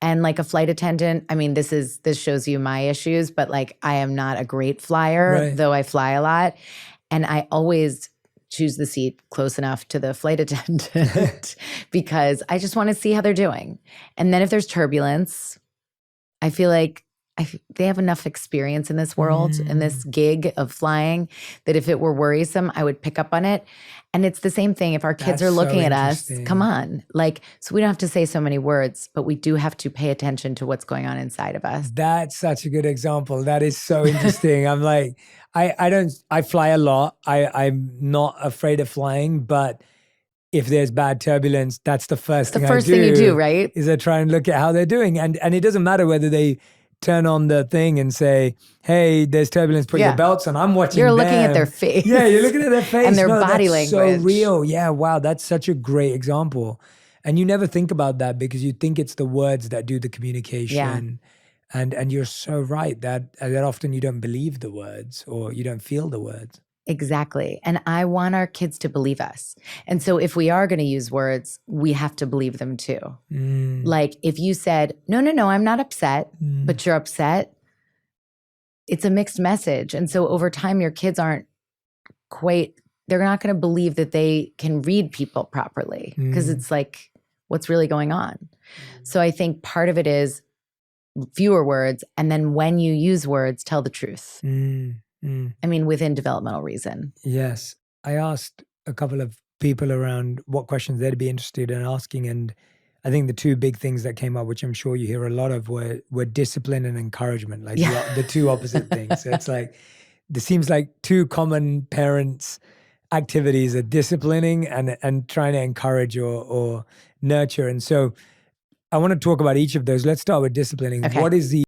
And like a flight attendant, I mean, this shows you my issues, but like I am not a great flyer, though I fly a lot. And I always choose the seat close enough to the flight attendant because I just want to see how they're doing. And then if there's turbulence, I feel like they have enough experience in this world, in this gig of flying, that if it were worrisome, I would pick up on it. And it's the same thing if our kids are looking at us, come on. Like, so we don't have to say so many words, but we do have to pay attention to what's going on inside of us. That's such a good example. That is so interesting. I'm like, I fly a lot. I'm not afraid of flying, but if there's bad turbulence, that's the first thing I do. The first thing you do, right? Is I try and look at how they're doing. And it doesn't matter whether they turn on the thing and say, hey, there's turbulence, put your belts on. I'm watching You're them. looking at their face. Yeah, you're looking at their face. And their body language. So real. Yeah, wow, that's such a great example. And you never think about that because you think it's the words that do the communication. Yeah. And you're so right that often you don't believe the words or you don't feel the words. Exactly. And I want our kids to believe us. And so if we are going to use words, we have to believe them too. Like if you said, no, I'm not upset, but you're upset, it's a mixed message. And so over time, your kids they're not going to believe that they can read people properly because it's like, what's really going on? So I think part of it is fewer words. And then when you use words, tell the truth. I mean, within developmental reason. Yes. I asked a couple of people around what questions they'd be interested in asking. And I think the two big things that came up, which I'm sure you hear a lot of, were discipline and encouragement, like the two opposite things. So it's like, there seems like two common parents' activities are disciplining and trying to encourage or nurture. And so I want to talk about each of those. Let's start with disciplining. Okay. What is the